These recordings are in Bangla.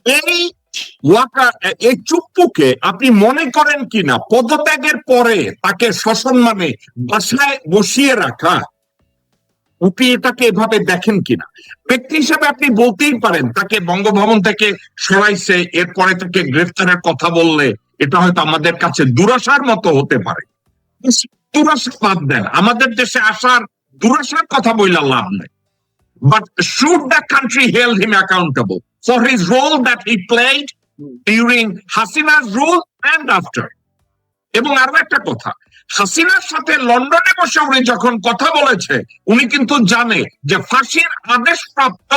এই ওয়াকার, এই চুপ্পুকে আপনি মনে করেন কিনা পদত্যাগের পরে তাকে সসম্মানে বাসায় বসিয়ে রাখা, আপনি এটাকে এভাবে দেখেন কিনা? ব্যক্তি হিসাবে আপনি বলতেই পারেন তাকে বঙ্গভবন থেকে সরাইছে, এরপরে তাকে গ্রেফতারের কথা বললে এটা হয়তো আমাদের কাছে দুরাশার মতো হতে পারে। দুরাশা বাদ দেন, আমাদের দেশে আসার দুরাশার কথা বইলা লাভ নেই। But should the country hold him accountable for his role that he played during Hasina's rule and after? এবং আরো একটা কথা, হাসিনার সাথে লন্ডনে বসে উনি যখন কথা বলেছে, উনি কিন্তু জানে যে ফাঁসির আদেশপ্রাপ্ত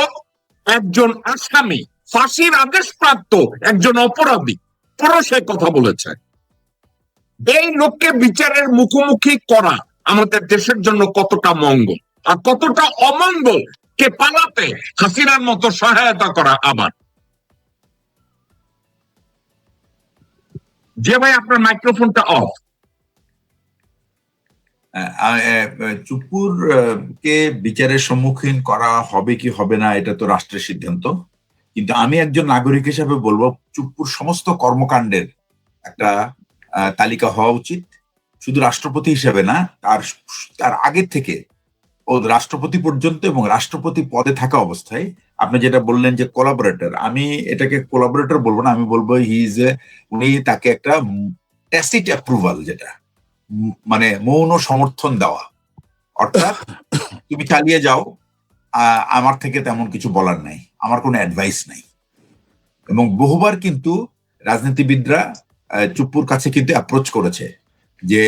একজন আসামি, ফাঁসির আদেশপ্রাপ্ত একজন অপরাধী, পরও সে কথা বলেছে। এই লোককে বিচারের মুখোমুখি করা আমাদের দেশের জন্য কতটা মঙ্গল আর কতটা অমঙ্গল, কে পালাতে হাসিনার মতো সহায়তা করা। আবার যে ভাই আপনার মাইক্রোফোনটা অফ। চুপ্পুর কে বিচারের সম্মুখীন করা হবে কি হবে না এটা তো রাষ্ট্রের সিদ্ধান্ত, কিন্তু আমি একজন নাগরিক হিসেবে বলবো চুপ্পুর সমস্ত কর্মকাণ্ডের একটা তালিকা হওয়া উচিত, শুধু রাষ্ট্রপতি হিসেবে না, তার আগের থেকে ও রাষ্ট্রপতি পর্যন্ত এবং রাষ্ট্রপতি পদে থাকা অবস্থায়। আপনি যেটা বললেন যে কোলাবোরেটর, আমি এটাকে কোলাবোরেটর বলবো না, আমি বলবো উনি তাকে একটা ট্যাসিট অ্যাপ্রুভাল, যেটা মানে মৌন সমর্থন দেওয়া, অর্থাৎ তুমি চালিয়ে যাও, আমার থেকে তেমন কিছু বলার নাই, আমার কোনো অ্যাডভাইস নাই। এবং বহুবার কিন্তু রাজনীতিবিদরা চুপ্পুর কাছে কিন্তু অ্যাপ্রোচ করেছে যে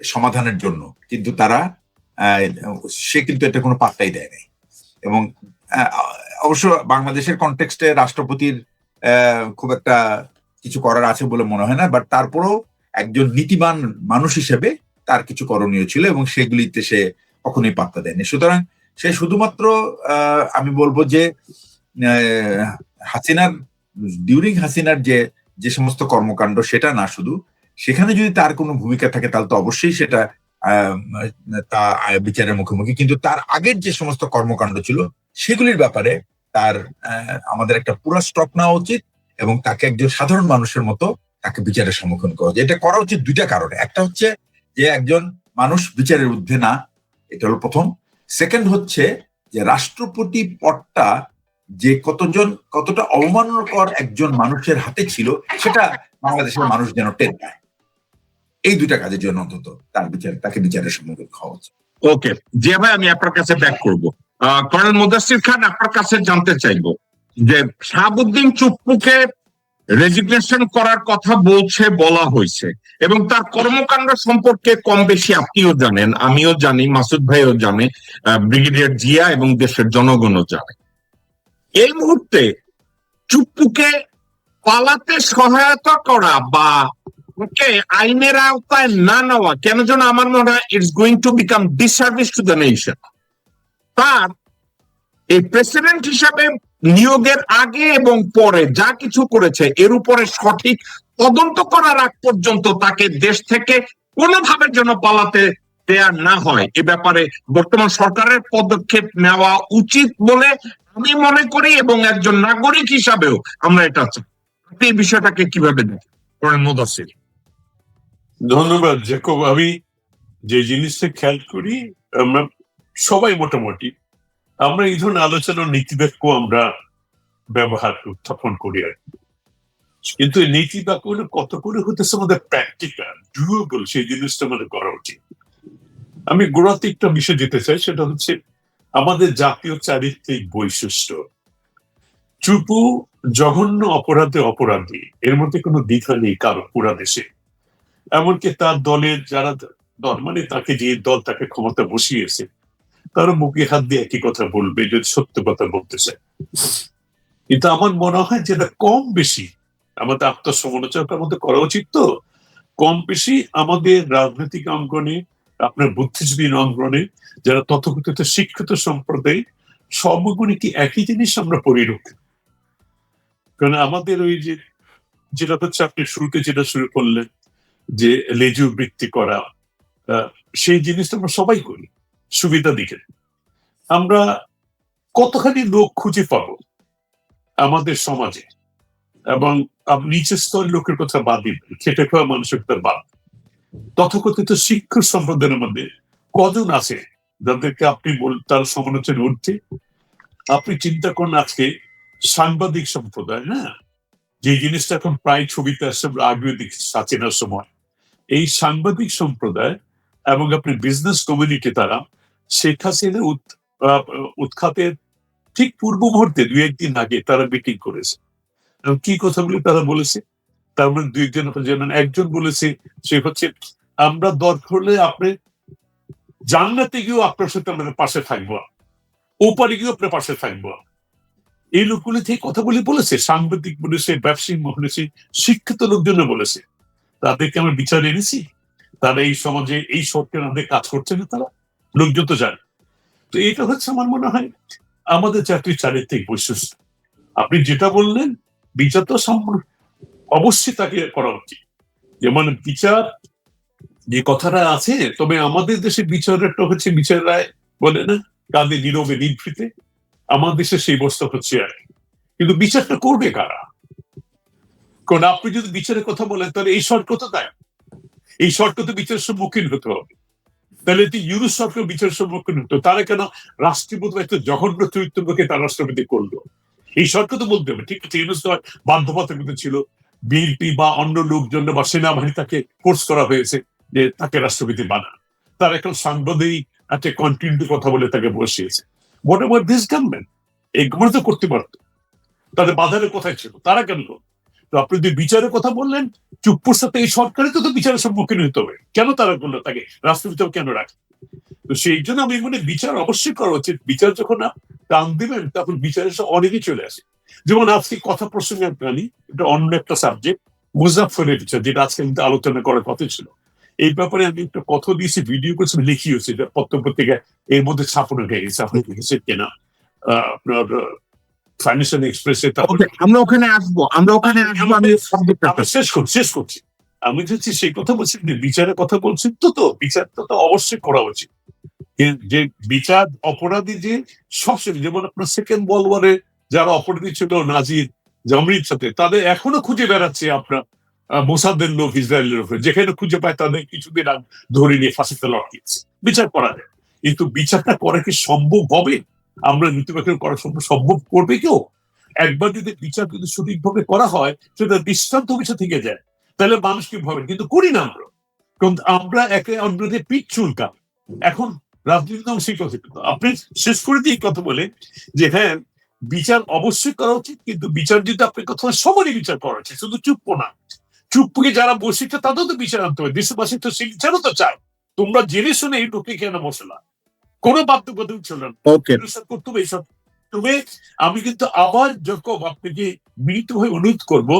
সমাধানের জন্য, কিন্তু সে কিন্তু এটা কোনো পাত্তাই দেয় নাই। এবং অবশ্য বাংলাদেশের কনটেক্সটে রাষ্ট্রপতির খুব একটা কিছু করার আছে বলে মনে হয় না, বাট তারপরেও একজন নীতিবান মানুষ হিসেবে তার কিছু করণীয় ছিল এবং সেগুলিতে সে কখনোই পাত্তা দেয়নি। সুতরাং সে শুধুমাত্র আমি বলবো যে ডিউরিং হাসিনার যে সমস্ত কর্মকাণ্ড সেটা না, শুধু সেখানে যদি তার কোনো ভূমিকা থাকে তাহলে তো অবশ্যই সেটা তা বিচারের মুখোমুখি, কিন্তু তার আগের যে সমস্ত কর্মকাণ্ড ছিল সেগুলির ব্যাপারে আমাদের একটা পুরো স্টক নেওয়া উচিত এবং তাকে একজন সাধারণ মানুষের মতো তাকে বিচারের সম্মুখীন করা উচিত। এটা করা উচিত দুইটা কারণে, একটা হচ্ছে যে একজন মানুষ বিচারের ঊর্ধ্বে না, এটা হলো প্রথম। সেকেন্ড হচ্ছে যে রাষ্ট্রপতি পদটা যে কতটা অবমাননাকর একজন মানুষের হাতে ছিল সেটা বাংলাদেশের মানুষ যেন টের পায়। এই দুইটা কাজের জন্য অন্তত তাকে বিচারের সম্মুখীন হওয়া উচিত। ওকে, যে ভাই আমি আপনার কাছে ব্যাক করবো। কর্নেল মুদাসসির খান, আপনার কাছে জানতে চাইবো যে শাহাবুদ্দিন চুপ্পুকে রেজিগনেশন করার কথা বলা হয়েছে এবং তার কর্মকাণ্ড সম্পর্কে কম বেশি আপনিও জানেন, আমিও জানি, মাসুদ ভাইও জানে, ব্রিগেডিয়ার জিয়া এবং দেশের জনগণও জানে। এই মুহূর্তে চুপ্পুকে পালাতে সহায়তা করা বা ওকে আইনের আওতায় না নেওয়া কেন যেন আমার মনে হয় it's going to become disservice to the nation. তার এই প্রেসিডেন্ট হিসাবে নিয়োগের আগে এবং পরে যা কিছু করেছে এর উপরে সঠিক তদন্ত করার আগ পর্যন্ত তাকে দেশ থেকে কোনোভাবে যেন পালাতে দেয়া না হয়, এ ব্যাপারে বর্তমান সরকারের পদক্ষেপ নেওয়া উচিত বলে আমি মনে করি এবং একজন নাগরিক হিসাবেও আমরা এটা চাই। আপনি এই বিষয়টাকে কিভাবে দেখেন করেন মুদাসসির? ধন্যবাদ জ্যাকব। আমি যে জিনিসটা খেয়াল করি, আমরা সবাই মোটামুটি আমরা এই ধরনের আলোচনার নীতিবাক্য আমরা ব্যবহার উত্থাপন করি আর কি, কিন্তু এই নীতিবাক্যগুলো কত করে হতেছে আমাদের প্র্যাকটিক্যাল ডুয়েবল, সেই জিনিসটা আমাদের করা উচিত। আমি গোড়াতে একটা বিষয় দিতে চাই, সেটা হচ্ছে আমাদের জাতীয় চারিত্রিক বৈশিষ্ট্য। চুপু জঘন্য অপরাধী, এর মধ্যে কোনো দ্বিধা নেই কারো পুরা দেশে। এমনকি তার দলের যারা মানে তাকে যে দল তাকে ক্ষমতা বসিয়েছে তারা মুখে হাত দিয়ে একই কথা বলবে যদি সত্য কথা বলতে চায়। কিন্তু আমার মনে হয় যেটা কম বেশি আমাদের আত্মসমালোচনার মধ্যে করা উচিত। তো কম বেশি আমাদের রাজনৈতিক অঙ্গনে, আপনার বুদ্ধিজীবী অঙ্গনে যারা তথাকথিত শিক্ষিত সম্প্রদায়, সবগুলি কি একই জিনিস আমরা পরিলক্ষিত? কারণ আমাদের ওই যেটা হচ্ছে আপনি শুরুতে যেটা শুরু করলেন যে লেজু বৃত্তি করা, সেই জিনিসটা আমরা সবাই করি সুবিধা দিকে। আমরা কতখানি লোক খুঁজে পাবো আমাদের সমাজে এবং নিচের স্তরের লোকের কথা বাদ দিন, খেটে খাওয়া মানুষের কথা বাদ। তথাকথিত শিক্ষক সম্প্রদায়ের মধ্যে কজন আছে যাদেরকে আপনি তার সমালোচনা উঠছে? আপনি চিন্তা করুন আজকে সাংবাদিক সম্প্রদায়, হ্যাঁ, যে জিনিসটা এখন প্রায় ছবিতে আসছে, আগেও দেখছি সাচেনার সময়, এই সাংবাদিক সম্প্রদায় এবং আপনি বিজনেস কমিউনিটি, তারা শেখ হাসিনার উৎখাতের ঠিক পূর্ব মুহূর্তে 2-1 দিন আগে তারা মিটিং করেছে। এবং কি কথাগুলি তারা বলেছে? তার মানে 2-1 জন, যেমন একজন বলেছে সে হচ্ছে, আমরা দরকার হলে আপনি জান্নাতে গিয়েও আপনার সাথে আমাদের পাশে থাকবো, ওপারে গিয়েও আপনার পাশে থাকবো। এই লোকগুলি থেকে কথাগুলি বলেছে, সাংবাদিক বলেছে, ব্যবসায়ী বলেছে, শিক্ষিত লোকজন বলেছে। তাদেরকে আমরা বিচার এনেছি? তারা এই সমাজে এই সরকার আমাদের কাজ করছে না, তারা লোকজন তো জানে। তো এটা হচ্ছে আমার মনে হয় আমাদের চাকরির চারিত্রিক বৈশিষ্ট্য। আপনি যেটা বললেন, বিচার তো অবশ্যই তাকে করা উচিত। যেমন বিচার যে কথাটা আছে, তবে আমাদের দেশে বিচারটা হচ্ছে, বিচার রায় বলে না, কাঁধে নীরবে নিভৃতে, আমার দেশে সেই বস্তা হচ্ছে আর। কিন্তু বিচারটা করবে কারা? কারণ আপনি যদি বিচারের কথা বলেন, তাহলে এই সরকার তো তাই, এই সরকার তো বিচারের সম্মুখীন হতে হবে। তাহলে ইউরোপ সরকার বিচারের সম্মুখীন হতো, তারা কেন রাষ্ট্রপতি একটা জঘন্য চরিত্রকে তার রাষ্ট্রপতি করলো? এই সরকার তো বলতে হবে, ঠিক আছে, ইউরোপ বাধ্যবাধকতা ছিল, বিএনপি বা অন্য লোকজন বা সেনাবাহিনী তাকে ফোর্স করা হয়েছে যে তাকে রাষ্ট্রপতি বানান। তার এখন সাংবাদিক একটা কন্টিনিউ কথা বলে তাকে বসিয়েছে। হোয়াট এভার দিস গভর্নমেন্ট, এই গভর্নমেন্ট তো করতে পারতো, তাদের বাধারের কোথায় ছিল, তারা কেন? তো আপনি যদি বিচারের কথা বললেন, চুপ্পুর সাথে এই সরকারে তো বিচারের সম্মুখীন হতে হবে, কেন তারা করলো, তাকে রাষ্ট্রপতি কেন রাখে? তো সেই জন্য আমি মনে বিচার অবশ্যই করা উচিত। বিচার যখন টান দিবেন, তখন বিচারের অনেকেই চলে আসে। যেমন আজকে কথা প্রসঙ্গে আমি এটা অন্য একটা সাবজেক্ট, মুজাফফরের বিচার, যেটা আজকে কিন্তু আলোচনা করার কথা ছিল। এই ব্যাপারে আমি একটা কথা দিয়েছি, ভিডিও করেছি, লিখিয়েছি, পত্র পত্রিকায় এর মধ্যে ছাপানো হয়ে গেছে, আপনি লিখেছেন কেনা আপনার ফাইন্যান্সিয়াল এক্সপ্রেসে। আমরা ওখানে আসবো, আমি শেষ করছি। আমি যদি সেই কথা বলছি, বিচারের কথা বলছি, তো বিচারটা তো অবশ্যই করা উচিত। যে বিচার অপরাধী যে সবসময়, যেমন আপনার সেকেন্ড ওয়ার্ল্ড ওয়ারে যারা অপরাধী ছিল নাজির জামরির সাথে, তাদের এখনো খুঁজে বেড়াচ্ছে আপনার মোসাদের লোক ইসরায়েলের উপরে, যেখানে খুঁজে পায় তাদের কিছুদিন আগে ধরে নিয়ে ফাঁসিতে লটকিয়েছে। বিচার করা যায়, কিন্তু বিচারটা করা কি সম্ভব হবে? আমরা নীতিবাচক করা সম্ভব করবে কেউ? একবার যদি বিচার যদি সঠিকভাবে করা হয়, সেটা দৃষ্টান্ত বিষয় থেকে যায়, তাহলে মানুষ কি ভাবেন, কিন্তু করি না আমরা। কারণ আমরা একে অন্যদের পিঠ চুলকান। এখন রাজনীতি সেই কথা, আপনি শেষ করে দিয়ে কথা বলে যে হ্যাঁ, বিচার অবশ্যই করা উচিত, কিন্তু বিচার যদি আপনি কথা সবারই বিচার করা উচিত, শুধু চুপ না। চুপকে যারা বসেছে তাদেরও তো বিচার আনতে হবে, দেশবাসী তো সেই বিচারও তো চায়। তোমরা জেনে শুনে এই লোকে কেন বসে না, কোনো বাধ্যবাধক ছিল না, করতে হবে এইসব। তবে আমি কিন্তু আবার যখন আপনাকে মিলিত হয়ে অনুরোধ করবো,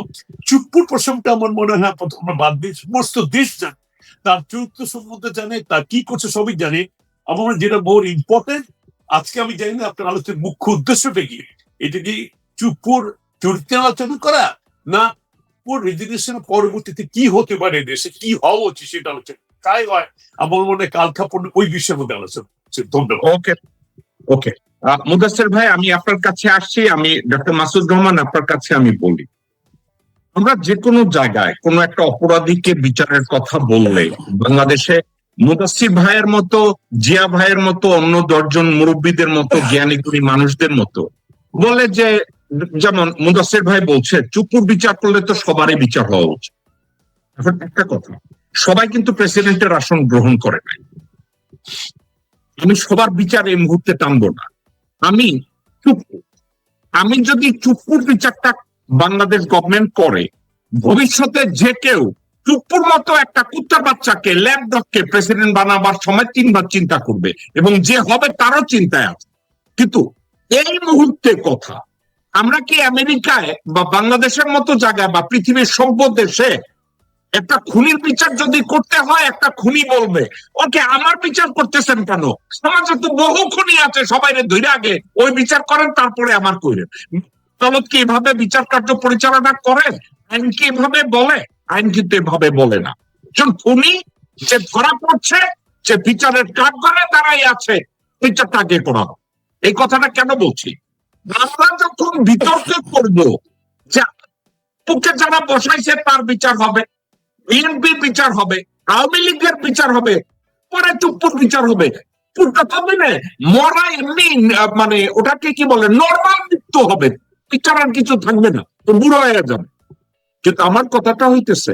চুপ্পুর প্রসঙ্গটা আমার মনে হয় আমরা বাদ দিয়ে, সমস্ত দেশ জানে, তার চরিত্র সম্বন্ধে জানে, তার কি করছে সবই জানে। আমার যেটা মোর ইম্পর্টেন্ট, আজকে আমি জানি না আপনার আলোচনার মুখ্য উদ্দেশ্যটা কি, এটা কি চুপ্পুর চরিত্রের আলোচনা করা, না রেজিগনেশনের পরবর্তীতে কি হতে পারে, দেশে কি হওয়া উচিত সেটা আলোচনা, তাই হয় আমার মনে হয় কালক্ষেপণ ওই বিষয়ের মধ্যে আলোচনা। ধন্যবাদ। ওকে মুদাসসির ভাই, আমি আপনার কাছে আসছি। আমি ডক্টর মাসুদ রহমান, আপনার কাছে আমি বলি, আমরা যে কোনো জায়গায় কোনো একটা অপরাধীকে বিচারের কথা বললে, বাংলাদেশে মুদাসসির ভাইয়ের মতো, জিয়া ভাইয়ের মতো, অন্য 10 জন মুরব্বীদের মতো, জ্ঞানী গুণী মানুষদের মতো বলে যে, যেমন মুদাসসির ভাই বলছে চুপুর বিচার করলে তো সবারই বিচার হওয়া উচিত। এখন একটা কথা, সবাই কিন্তু প্রেসিডেন্টের আসন গ্রহণ করে নাই। আমি সবার বিচার এই মুহূর্তে টানবো না। আমি যদি চুপ্পুর বিচারটা বাংলাদেশ গভর্নমেন্ট করে, ভবিষ্যতে যে কেউ চুপ্পুর মতো একটা কুত্তার বাচ্চাকে, ল্যাপডগকে প্রেসিডেন্ট বানাবার সময় 3 বার চিন্তা করবে, এবং যে হবে তারও চিন্তায় আছে। কিন্তু এই মুহূর্তে কথা, আমরা কি আমেরিকায় বা বাংলাদেশের মতো জায়গায় বা পৃথিবীর সভ্য দেশে একটা খুনির বিচার যদি করতে হয়, একটা খুনি বলবে ওকে আমার বিচার করতেছেন কেন, সমাজে তো বহু খুনি আছে, সবাই ধরে আগে ওই বিচার করেন, তারপরে আমার করেন। আদালত কি এভাবে বিচার কার্য পরিচালনা করেন? আইন কি এভাবে বলে? আইন কিন্তু এভাবে বলে না। খুনি যে ধরা পড়ছে, যে বিচারের কাজ করে দাঁড়াই আছে, বিচারটা আগে করা হবে। এই কথাটা কেন বলছি? আমরা যখন বিতর্ক করবো যে চুপ্পুকে যারা বসাইছে তার বিচার হবে, বিএনপির বিচার হবে, আওয়ামী লীগের বিচার হবে, পরে চুপ্পুর বিচার হবে। মরা এমনি মানে ওটাকে কি বলে নর্মাল মৃত্যু হবে, বিচার আর কিছু থাকবে না, তো বুড়ো হয়ে যাবে। কিন্তু আমার কথাটা হইতেছে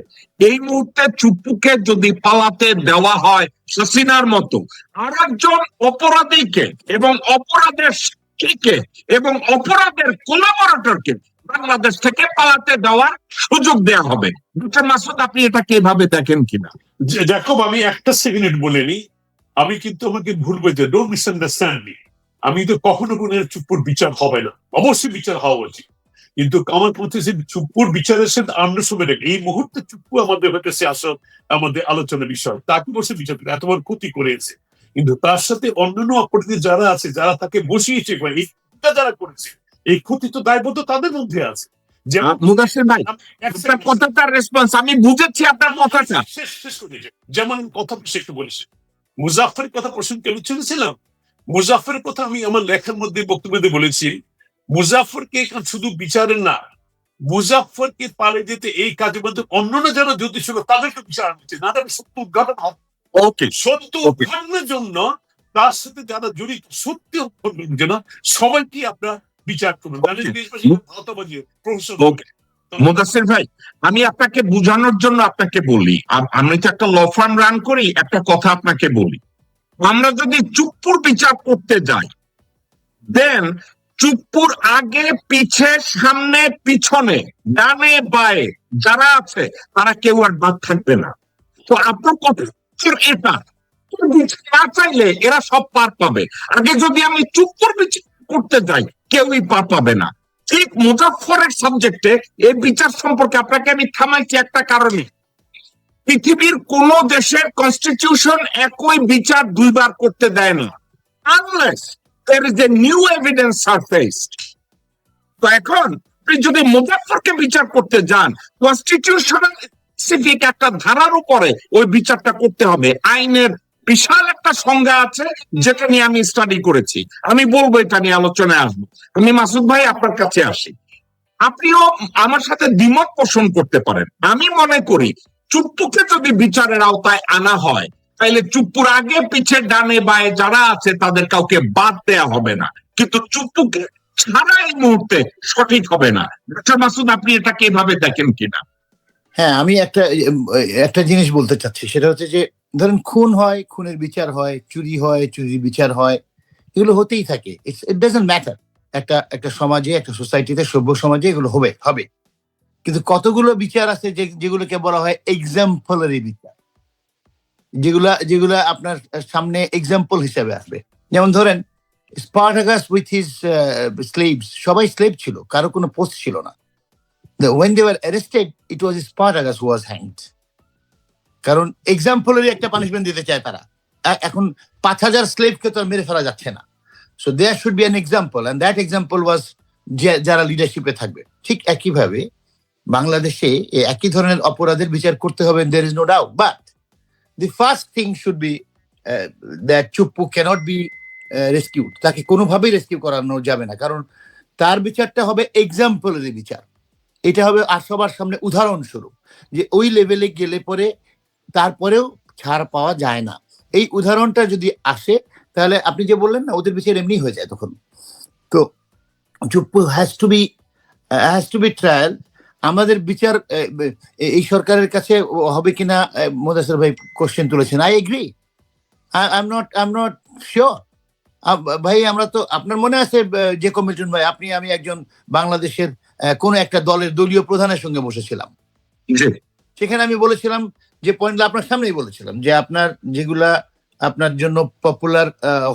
এই মুহূর্তে চুপ্পুকে যদি পালাতে দেওয়া হয় হাসিনার মতো, আর একজন অপরাধীকে এবং অপরাধের সাক্ষীকে এবং অপরাধের কোলাবরেটরকে বাংলাদেশ থেকে পালাতে দেওয়ার সুযোগ দেওয়া হবে। ডক্টর মাসুদ, আপনি এটা কিভাবে দেখেন কিনা? দেখো, আমি একটা সেকেন্ড বলিনি, আমি কিন্তু আমাকে ভুল বলতে, ডোন্ট মিসআন্ডারস্ট্যান্ড মি। আমি তো কখনো কোনো চুপ্পুর বিচার হবে না, অবশ্যই বিচার হওয়া উচিত, কিন্তু আমার মধ্যে চুপ্পুর বিচারের সাথে আন্ডারস্ট্যান্ড এই মুহূর্তে চুপ্পু আমাদের হইতেছে আসল আমাদের আলোচনার বিষয়। তাকে বসে বিচার করে এতবার ক্ষতি করেছে, কিন্তু তার সাথে অন্যান্য অপরাধী যারা আছে, যারা তাকে বসিয়েছে, যারা করেছে এই ক্ষতি, তো দায়বদ্ধ তাদের মধ্যে আছে। মুদাসসির ভাই, আপনার কথাটার রেসপন্স আমি বুঝেছি, আপনার কথাটা শেষ করে দিয়েছে। যেমন কথা একটু বলেছে, মুজাফফরের কথা প্রশ্ন আমি চলেছিলাম, মুজাফফরের কথা আমি আমার লেখার মধ্যে বক্তব্যে বলেছি, মুজাফফরকে শুধু বিচারের না, মুজাফফরকে পালে যেতে এই কাজের মধ্যে অন্যান্য যারা জ্যোতিষ ছিল তাদেরকে বিচার আনছে, না সত্য উদ্ঘাটন হবে। ওকে, সত্য উদ্ঘাটনের জন্য তার সাথে যারা জড়িত সত্য উদ্ঘাটনের জন্য সবাইকে আপনারা বিচার করবেন। মুদাসসির ভাই, আমি আপনাকে বোঝানোর জন্য আপনাকে বলি, আমি তো একটা ল ফার্ম রান করি, একটা কথা আপনাকে বলি, আমরা যদি চুপ্পুর বিচার করতে যাই, দেন চুপ্পুর আগে পিছে সামনে পিছনে ডানে বায়ে যারা আছে তারা কেউ আর বাদ থাকবে না। তো আপনার কথা এটা না চাইলে এরা সব পার পাবে। আগে যদি আমি চুপ্পুর বিচার করতে যাই, কেউই পার পাবে না। ঠিক মুজাফফরের সাবজেক্টে এই বিচার সম্পর্কে আপনাকে আমি থামাইছি একটা কারণে, পৃথিবীর কোন দেশের কনস্টিটিউশন একই বিচার দুইবার করতে দেয় না, unless there is a new evidence surfaced. তো এখন আপনি যদি মুজাফফরকে বিচার করতে যান, কনস্টিটিউশনাল স্পেসিফিক একটা ধারার উপরে ওই বিচারটা করতে হবে। আইনের বিশাল একটা সংজ্ঞা আছে, যেটা নিয়ে আমি স্টাডি করেছি, আমি বলবো, এটা নিয়ে আলোচনায় আসবো। আমি মাসুদ ভাই আপনার কাছে আসি, আপনিও আমার সাথে দ্বিমত পোষণ করতে পারেন। আমি মনে করি চুপ্পুকে যদি বিচারের আওতায় আনা হয়, তাইলে চুপ্পুর আগে পিছে ডানে বায়ে যারা আছে তাদের কাউকে বাদ দেয়া হবে না, কিন্তু চুপ্পুকে ছাড়া এই মুহূর্তে সঠিক হবে না। ডক্টর মাসুদ, আপনি এটা কিভাবে দেখেন কিনা? হ্যাঁ, আমি একটা জিনিস বলতে চাচ্ছি, সেটা হচ্ছে যে ধরেন খুন হয়, খুনের বিচার হয়, চুরি হয়, চুরির বিচার হয়, এগুলো হতেই থাকে, ইট ডাজন্ট ম্যাটার। একটা সমাজে, একটা সোসাইটিতে, সভ্য সমাজে এগুলো হবে। কিন্তু কতগুলো বিচার আছে যেগুলোকে বলা হয় এক্সাম্পলারি বিচার, যেগুলা আপনার সামনে এক্সাম্পল হিসেবে আসবে। যেমন ধরেন স্পার্টাকাস উইথ হিজ স্লেভস, সবাই স্লেভ ছিল, কারো কোনো পোস্ট ছিল না। When they were arrested, it was Spartacus who was hanged. কারণ এক্সাম্পলারি একটা পানিশমেন্ট দিতে চায় তারা। এখন 5,000 স্লেভকে তো মেরে ফেলা যাচ্ছে না, so there should be an example, and that example was যারা লিডারশিপে থাকবে। ঠিক একইভাবে বাংলাদেশে একই ধরনের অপরাধের বিচার করতে হবে, there is no doubt, but the first thing should be that Chuppu cannot be rescued. তাকে কোনোভাবেই রেস্কিউ করানো যাবে না, কারণ তার বিচারটা হবে এক্সাম্পলারি বিচার। এটা হবে আর সবার সামনে উদাহরণস্বরূপ, যে ওই লেভেলে গেলে পরে তারপরেও ছাড় পাওয়া যায় না। এই উদাহরণটা যদি আসে, তাহলে আপনি যে বললেন না, ওদের বিচার এমনি হয়ে যায় তখন। তো Chuppu has to be trial. আমাদের বিচার এই সরকারের কাছে হবে কিনা মুদাসসির ভাই কোশ্চেন তুলেছেন, I agree, I am not sure. ভাই, আমরা তো, আপনার মনে আছে যে কমিশন ভাই, আমি একজন বাংলাদেশের কোন একটা দলের দলীয় প্রধানের সঙ্গে বসেছিলাম, সেখানে আমি বলেছিলাম যে পয়েন্টটা আপনার সামনেই বলেছিলাম, যে আপনার যেগুলা আপনার জন্য পপুলার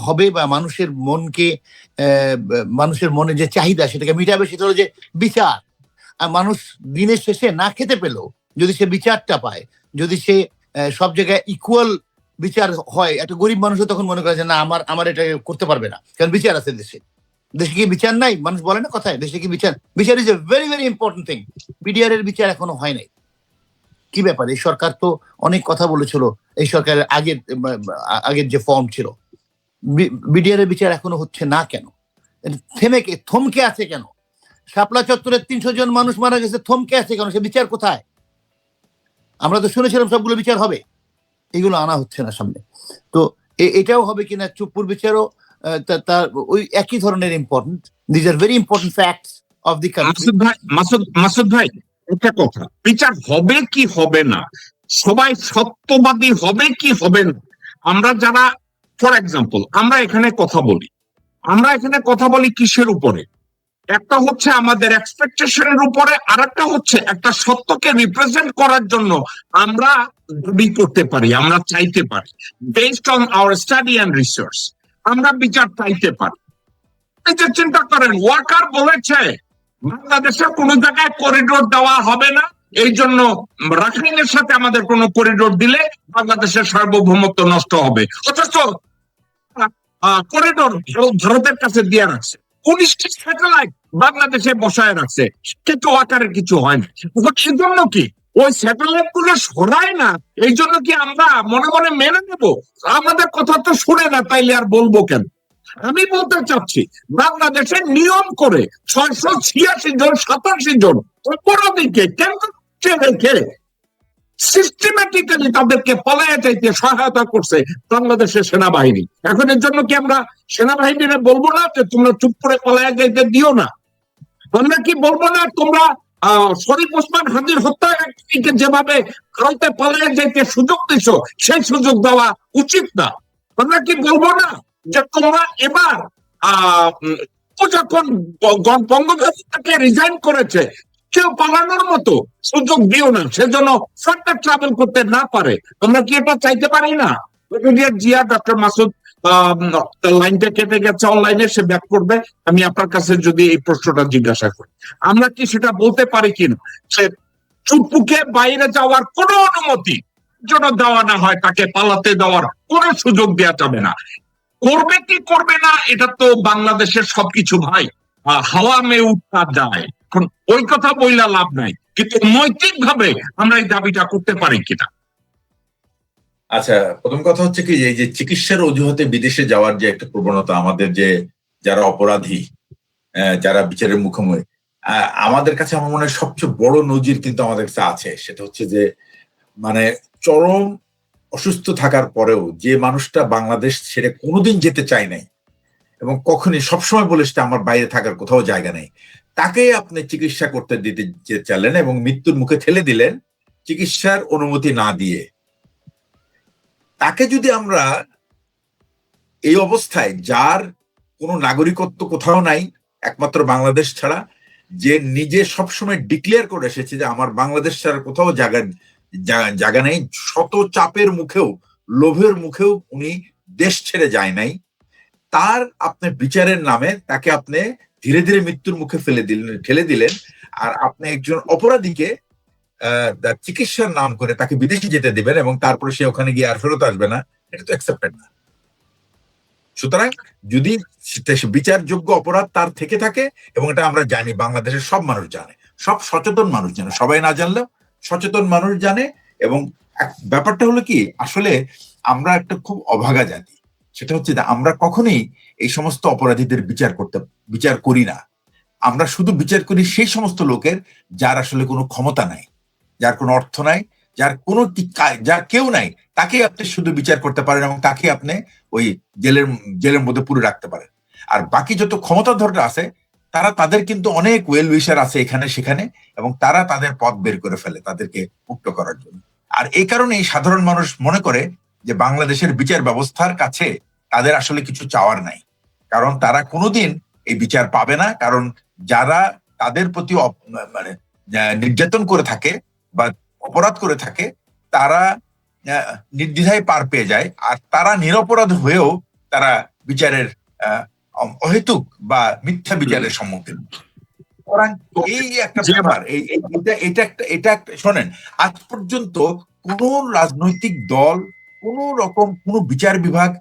হবে বা মানুষের মনে যে চাহিদা সেটাকে মিটাবে, সেটা হলো যে বিচার। আর মানুষ দিনের শেষে না খেতে পেলেও যদি সে বিচারটা পায়, যদি সে সব জায়গায় ইকুয়াল বিচার হয়, একটা গরিব মানুষও তখন মনে করে যে না, আমার এটা করতে পারবে না, কারণ বিচার আছে দেশে কি বিচার নাই? মানুষ বলে না কথায়, দেশে কি বিচার is a very very important thing. BDR এর বিচার এখনো হয় নাই। কি ব্যাপার? এই সরকার তো অনেক কথা বলেছিল, এই সরকারের আগের যে ফর্ম ছিল, বিডিআর এর বিচার এখনো হচ্ছে না কেন? থমকে আছে কেন? শাপলা চত্বরে 300 জন মানুষ মারা গেছে, থমকে আছে কারণ সে বিচার কোথায়? আমরা তো শুনেছিলাম সবগুলো বিচার হবে, এগুলো আনা হচ্ছে না সামনে। তো এটাও হবে কিনা চুপ্পুর বিচারও তার ওই একই ধরনের important. This are very important facts of the country. Masud ভাই একটা কথা, বিচার হবে কি হবে না, সবাই সত্যবাদী হবে কি হবে না, আমরা যারা ফর এক্সাম্পল আমরা এখানে কথা বলি কিসের উপরে? একটা হচ্ছে আমাদের এক্সপেকটেশনের উপরে, আর একটা হচ্ছে একটা সত্যকে রিপ্রেজেন্ট করার জন্য আমরা দাবি করতে পারি, আমরা চাইতে পারি, based on our study and research আমরা বিচার চাইতে পারি। এই যে চিন্তা করেন, ওয়াকার বলেছে বাংলাদেশে কোনো জায়গায় করিডোর দেওয়া হবে না, এই জন্য রাখাইনের সাথে আমাদের কোনো করিডোর দিলে বাংলাদেশের সার্বভৌমত্ব নষ্ট হবে, অথচ করিডোর ভারতের কাছে দিয়ে রাখছে, 19টি স্যাটেলাইট বাংলাদেশে বসায় রাখছে, কিন্তু ওয়াকারের কিছু হয় না। এই জন্য কি ওই স্যাটেলাইট গুলো সরায় না, এই জন্য কি আমরা মনে মনে মেনে নেব? আমাদের কথা তো শুনে না, তাইলে আর বলবো কেন? আমি বলতে চাচ্ছি বাংলাদেশের নিয়ম করে 686 জন 87 জন অপরাধীকে কেন্দ্রে রেখে সিস্টেম্যাটিক্যালি তাদেরকে পলায়ে যাইতে সহায়তা করছে বাংলাদেশের সেনাবাহিনী। এখন এর জন্য কি আমরা সেনাবাহিনীরা বলবো না যে তোমরা চুপ করে পলায়ে যাইতে দিও না? আমরা কি বলবো না তোমরা শরীফ ওসমান হাদির হত্যাকে যেভাবে ভারতে পালিয়ে যেতে সুযোগ দিছ, সেই সুযোগ দেওয়া উচিত না? আমরা কি বলবো না যে তোমরা এবার যখন বঙ্গবন্ধুকে রিজাইন করেছে, কেউ পালানোর মতো সুযোগ দিও না, সেজন্য ফার্দার ট্রাভেল করতে না পারে? আমরা কি এটা চাইতে পারি না? জিয়া, ডক্টর মাসুদ লাইনটা কেটে গেছে, অনলাইনে সে ব্যাক করবে। আমি আপনার কাছে যদি এই প্রশ্নটা জিজ্ঞাসা করি, আমরা কি সেটা বলতে পারি কিনা সে চুপ্পুকে বাইরে যাওয়ার কোনো অনুমতি যেন দেওয়া না হয়, তাকে পালাতে দেওয়ার কোনো সুযোগ দেওয়া যাবে না? করবে কি করবে না এটা তো বাংলাদেশের সবকিছু ভাই হাওয়া মেয়ে উঠা যায়, এখন ওই কথা বইলা লাভ নাই, কিন্তু নৈতিক ভাবে আমরা এই দাবিটা করতে পারি কিনা? আচ্ছা, প্রথম কথা হচ্ছে কি, এই যে চিকিৎসার অজুহাতে বিদেশে যাওয়ার যে একটা প্রবণতা, আমাদের যে যারা অপরাধী, যারা বিচারের মুখোমুখি, আমাদের কাছে আমার মনে হয় সবচেয়ে বড় নজির কিন্তু আমাদের কাছে আছে। সেটা হচ্ছে যে মানে চরম অসুস্থ থাকার পরেও যে মানুষটা বাংলাদেশ ছেড়ে কোনোদিন যেতে চায় নাই এবং কখনই সবসময় বলেছে আমার বাইরে থাকার কোথাও জায়গা নেই, তাকে আপনি চিকিৎসা করতে দিতে চাইলেন এবং মৃত্যুর মুখে ঠেলে দিলেন চিকিৎসার অনুমতি না দিয়ে। তাকে যদি আমরা এই অবস্থায়, যার কোনো নাগরিকত্ব কোথাও নাই একমাত্র বাংলাদেশ ছাড়া, যে নিজে সবসময় ডিক্লেয়ার করে এসেছে যে আমার বাংলাদেশ ছাড়া কোথাও জায়গা নেই, শত চাপের মুখেও লোভের মুখেও উনি দেশ ছেড়ে যায় নাই, তার আপনি বিচারের নামে তাকে আপনি ধীরে ধীরে মৃত্যুর মুখে ঠেলে দিলেন, আর আপনি একজন অপরাধীকে চিকিৎসার নাম করে তাকে বিদেশে যেতে দিবেন এবং তারপরে সে ওখানে গিয়ে আর ফেরত আসবে না, এটা তো অ্যাকসেপ্টেড না। সুতরাং যদি বিচারযোগ্য অপরাধ তার থেকে থাকে, এবং এটা আমরা জানি, বাংলাদেশের সব মানুষ জানে, সব সচেতন মানুষ জানে, সবাই না জানলেও সচেতন মানুষ জানে। এবং ব্যাপারটা হলো কি, আসলে আমরা একটা খুব অভাগা জাতি, সেটা হচ্ছে যে আমরা কখনোই এই সমস্ত অপরাধীদের বিচার করি না। আমরা শুধু বিচার করি সেই সমস্ত লোকের যার আসলে কোনো ক্ষমতা নাই, যার কোনো অর্থ নাই, যার কেউ নাই, তাকে আপনি শুধু বিচার করতে পারেন এবং তাকে আপনি ওই জেলের মধ্যে পুরে রাখতে পারেন। আর বাকি যত ক্ষমতাধররা আছে তাদের কিন্তু অনেক ওয়েল উইশার আছে এখানে সেখানে, এবং তারা তাদের পথ বের করে ফেলে তাদেরকে মুক্ত করার জন্য। আর এই কারণে সাধারণ মানুষ মনে করে যে বাংলাদেশের বিচার ব্যবস্থার কাছে তাদের আসলে কিছু চাওয়ার নাই, কারণ তারা কোনোদিন এই বিচার পাবে না। কারণ যারা তাদের প্রতি মানে নির্যাতন করে থাকে বা অপরাধ করে থাকে, তারা নির্দ্বিধায় পার পেয়ে যায়, আর তারা নিরপরাধ হয়েও তারা বিচারের অহেতুক বা মিথ্যা বিচারের সম্মুখীন। এই একটা ব্যাপার, এটা শোনেন, আজ পর্যন্ত কোন রাজনৈতিক দল, কোন রকম কোন বিচার বিভাগ,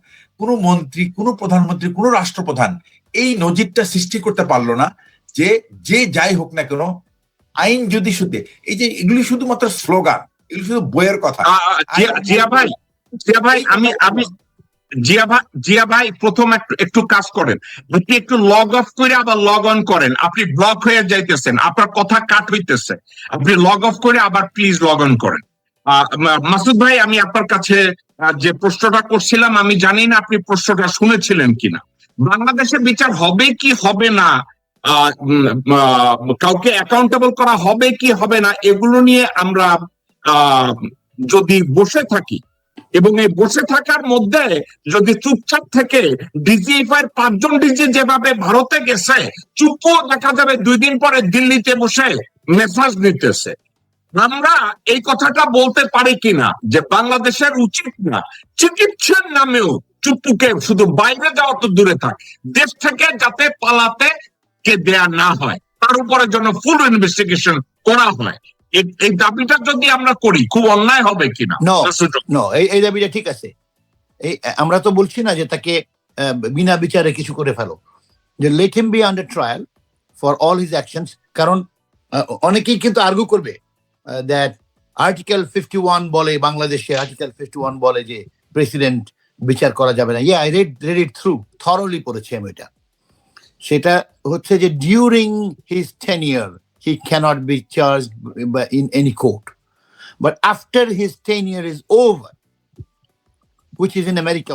কোন মন্ত্রী, কোন প্রধানমন্ত্রী, কোন রাষ্ট্রপ্রধান এই নজিরটা সৃষ্টি করতে পারলো না যে যাই হোক না কেন আইন যদি শুধু, এই যে এগুলি শুধুমাত্র স্লোগান, এগুলি শুধু বইয়ের কথা। জিয়া ভাই জিয়া ভাই প্রথম একটু কাজ করেন, আপনি একটু লগ অফ করে আবার লগ অন করেন, আপনি ব্লক হয়ে যাইতেছেন, আপনার কথা কাট হইতেছে, আপনি লগ অফ করে আবার প্লিজ লগ অন করেন। মাসুদ ভাই, আমি আপনার কাছে যে প্রশ্নটা করছিলাম, আমি জানি না আপনি প্রশ্নটা শুনেছিলেন কিনা। বাংলাদেশে বিচার হবে কি হবে না, কাউকে অ্যাকাউন্টেবল করা হবে কি হবে না, এগুলো নিয়ে আমরা যদি বসে থাকি এবং এই বসে থাকার মধ্যে যদি চুপচাপ থেকে ডিজিএফআই 5 জন ডিজি যেভাবে ভারতে গেছে, চুপও দেখা যাবে 2 দিন পরে দিল্লিতে বসে মেসাজ নিতেছে। আমরা এই কথাটা বলতে পারি কিনা যে বাংলাদেশের উচিত না চিকিৎসার নামেও চুপ্পুকে শুধু বাইরে যাওয়া তো দূরে থাক, দেশ থেকে যাতে পালাতে কে দেয়া না হয়, তার উপরে যেন ফুল ইনভেস্টিগেশন করা হয়। এই দাবিটা যদি আমরা করি খুব অন্যায় হবে কিনা? নো, এই দাবিটা ঠিক আছে। এই আমরা তো বলছি না যে তাকে বিনা বিচারে কিছু করে ফেলো, যে let him B under trial for all his actions. কারণ অনেকেই কিন্তু আর্গু করবে দ্যাট আর্টিকেল 51 বলে, বাংলাদেশে আর্টিকেল 51 বলে যে প্রেসিডেন্ট বিচার করা যাবে না। I red it through, thoroughly পড়েছি আমি এটা। সেটা হচ্ছে যে during his টেনিয়ার he cannot be charged in any court, but after his tenure is over, which is in America